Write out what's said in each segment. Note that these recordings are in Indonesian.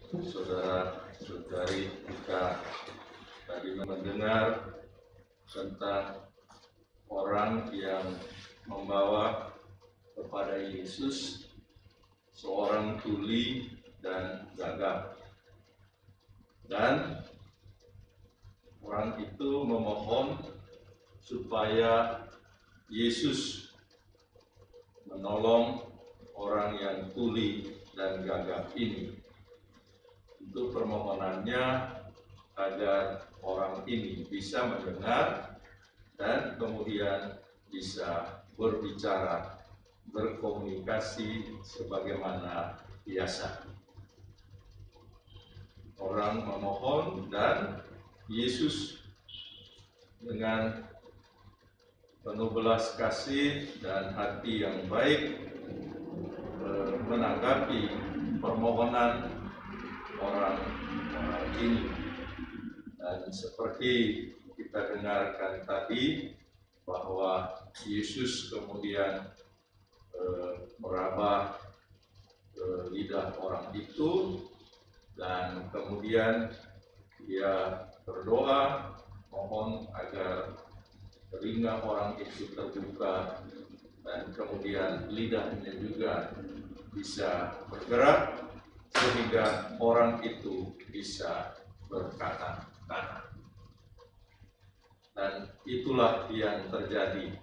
Saudara-saudari, kita tadi mendengar tentang orang yang membawa kepada Yesus seorang tuli dan gagap, dan orang itu memohon supaya Yesus menolong orang yang tuli dan gagap ini. Untuk permohonannya agar orang ini bisa mendengar dan kemudian bisa berbicara, berkomunikasi sebagaimana biasa. Orang memohon dan Yesus dengan penuh belas kasih dan hati yang baik menanggapi permohonan orang ini. Dan seperti kita dengarkan tadi, bahwa Yesus kemudian meraba lidah orang itu, dan kemudian dia berdoa mohon agar telinga orang itu terbuka, dan kemudian lidahnya juga bisa bergerak sehingga orang itu bisa berkata-kata. Dan itulah yang terjadi.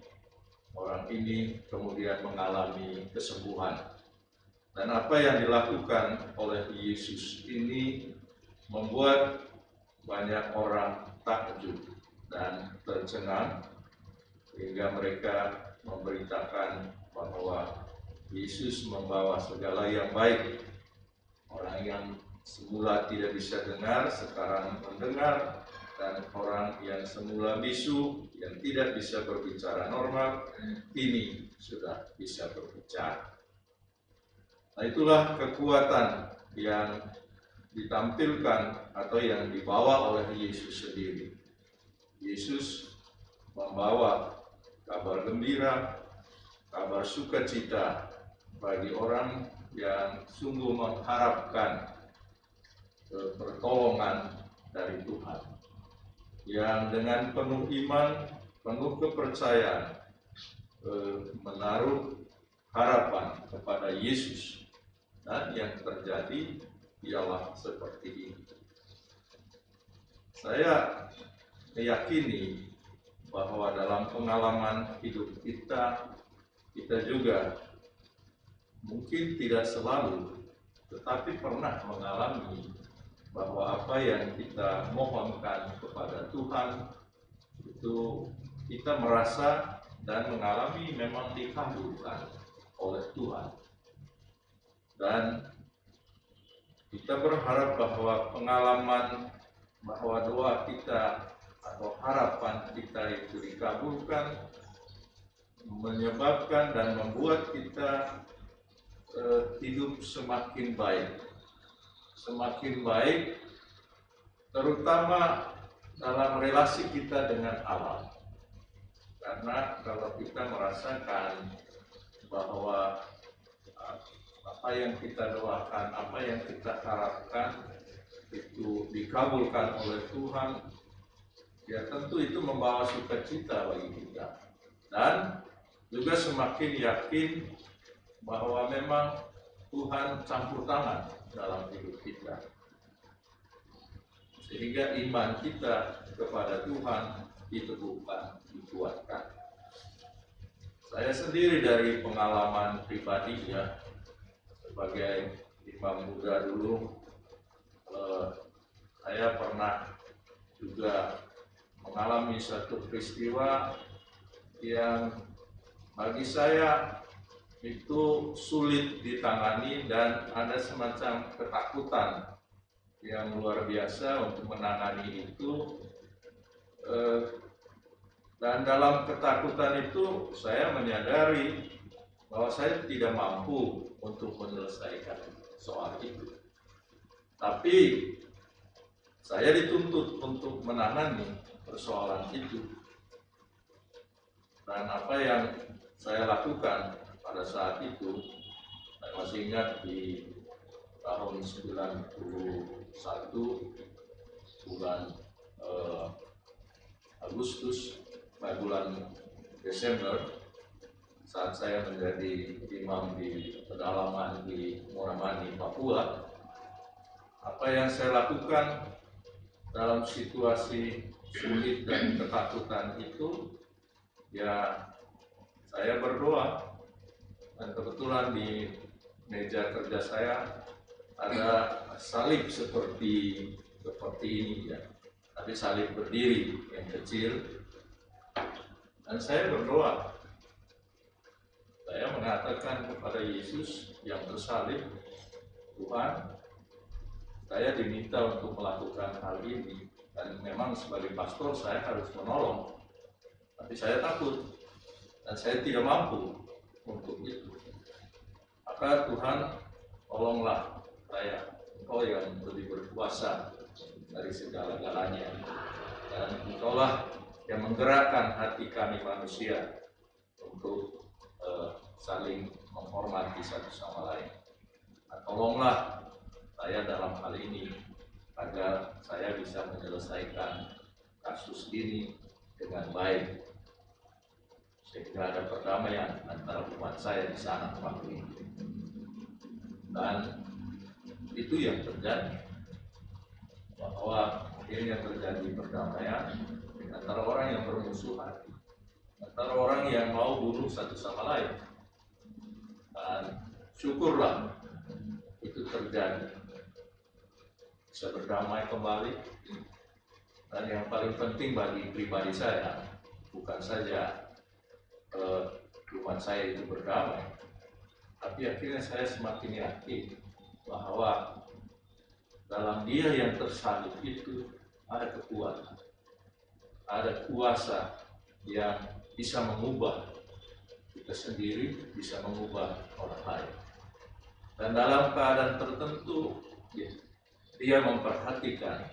Orang ini kemudian mengalami kesembuhan. Dan apa yang dilakukan oleh Yesus ini membuat banyak orang takjub dan tercengang, sehingga mereka memberitakan bahwa Yesus membawa segala yang baik. Orang yang semula tidak bisa dengar sekarang mendengar, dan orang yang semula bisu yang tidak bisa berbicara normal kini sudah bisa berbicara. Nah, itulah kekuatan yang ditampilkan atau yang dibawa oleh Yesus sendiri. Yesus membawa kabar gembira, kabar sukacita bagi orang yang sungguh mengharapkan pertolongan dari Tuhan, yang dengan penuh iman, penuh kepercayaan menaruh harapan kepada Yesus. Dan yang terjadi ialah seperti ini. Saya meyakini bahwa dalam pengalaman hidup kita juga mungkin tidak selalu, tetapi pernah mengalami bahwa apa yang kita mohonkan kepada Tuhan itu kita merasa dan mengalami memang dikabulkan oleh Tuhan. Dan kita berharap bahwa pengalaman bahwa doa kita atau harapan kita itu dikabulkan menyebabkan dan membuat kita hidup semakin baik, terutama dalam relasi kita dengan Allah. Karena kalau kita merasakan bahwa apa yang kita doakan, apa yang kita harapkan itu dikabulkan oleh Tuhan, ya tentu itu membawa sukacita bagi kita. Dan juga semakin yakin bahwa memang Tuhan campur tangan dalam hidup kita, sehingga iman kita kepada Tuhan diteguhkan, dikuatkan. Saya sendiri dari pengalaman pribadi ya, sebagai imam muda dulu, saya pernah juga mengalami satu peristiwa yang bagi saya itu sulit ditangani, dan ada semacam ketakutan yang luar biasa untuk menangani itu. Dan dalam ketakutan itu saya menyadari bahwa saya tidak mampu untuk menyelesaikan soal itu. Tapi saya dituntut untuk menangani persoalan itu. Dan apa yang saya lakukan pada saat itu, saya masih masih ingat di tahun 91 bulan Agustus, bulan Desember, saat saya menjadi imam di pedalaman di Muramani, Papua. Apa yang saya lakukan dalam situasi sulit dan ketakutan itu, ya saya berdoa. Dan kebetulan di meja kerja saya ada salib seperti ini ya, tapi salib berdiri yang kecil. Dan saya berdoa, saya mengatakan kepada Yesus yang tersalib, Tuhan, saya diminta untuk melakukan hal ini, dan memang sebagai pastor saya harus menolong, tapi saya takut dan saya tidak mampu untuk itu. Maka Tuhan, tolonglah saya, Engkau yang lebih berkuasa dari segala-galanya, dan Engkaulah yang menggerakkan hati kami manusia untuk saling menghormati satu sama lain. Nah, tolonglah saya dalam hal ini agar saya bisa menyelesaikan kasus ini dengan baik, sehingga ada perdamaian antara umat saya di sana waktu ini. Dan itu yang terjadi, bahwa akhirnya terjadi perdamaian antara orang yang bermusuhan, antara orang yang mau bunuh satu sama lain. Dan syukurlah itu terjadi, bisa berdamai kembali. Dan yang paling penting bagi pribadi saya, bukan saja umat saya itu berdamai, tapi akhirnya saya semakin yakin bahwa dalam Dia yang tersalib itu ada kekuatan, ada kuasa yang bisa mengubah kita sendiri, bisa mengubah orang lain. Dan dalam keadaan tertentu, Dia memperhatikan,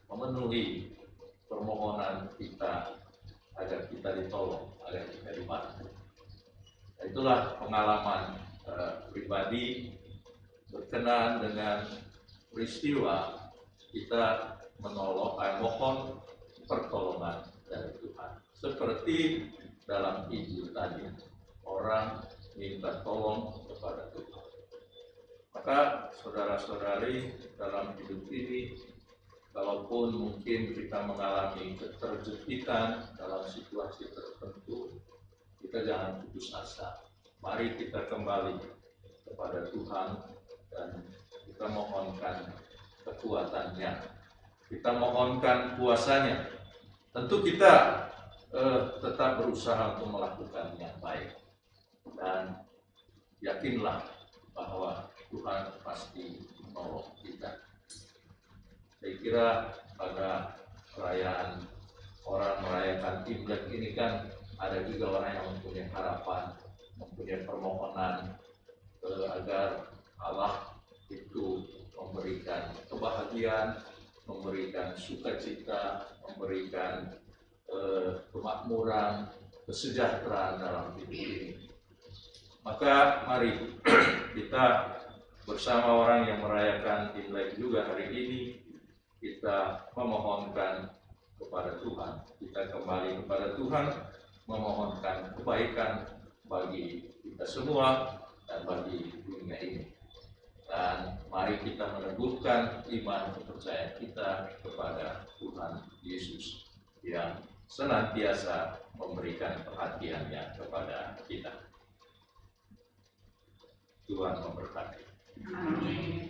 memenuhi permohonan kita agar kita ditolong, agar kita dibantu. Itulah pengalaman pribadi berkenaan dengan peristiwa kita mohon pertolongan dari Tuhan. Seperti dalam Injil tadi, orang minta tolong kepada Tuhan. Maka saudara-saudari, dalam hidup ini, kalaupun mungkin kita mengalami keterjepitan dalam situasi tertentu, kita jangan putus asa. Mari kita kembali kepada Tuhan dan kita mohonkan kekuatannya, kita mohonkan kuasanya. Tentu kita tetap berusaha untuk melakukan yang baik, dan yakinlah bahwa Tuhan pasti menolong kita. Saya kira pada perayaan orang merayakan Imlek ini kan ada juga orang yang mempunyai harapan, mempunyai permohonan agar Allah itu memberikan kebahagiaan, memberikan sukacita, memberikan kemakmuran, kesejahteraan dalam hidup ini. Maka mari kita bersama orang yang merayakan Imlek juga hari ini, kita memohonkan kepada Tuhan, kita kembali kepada Tuhan, memohonkan kebaikan bagi kita semua dan bagi dunia ini. Dan mari kita meneguhkan iman kepercayaan kita kepada Tuhan Yesus yang senantiasa memberikan perhatiannya kepada kita. Tuhan memberkati. Amin.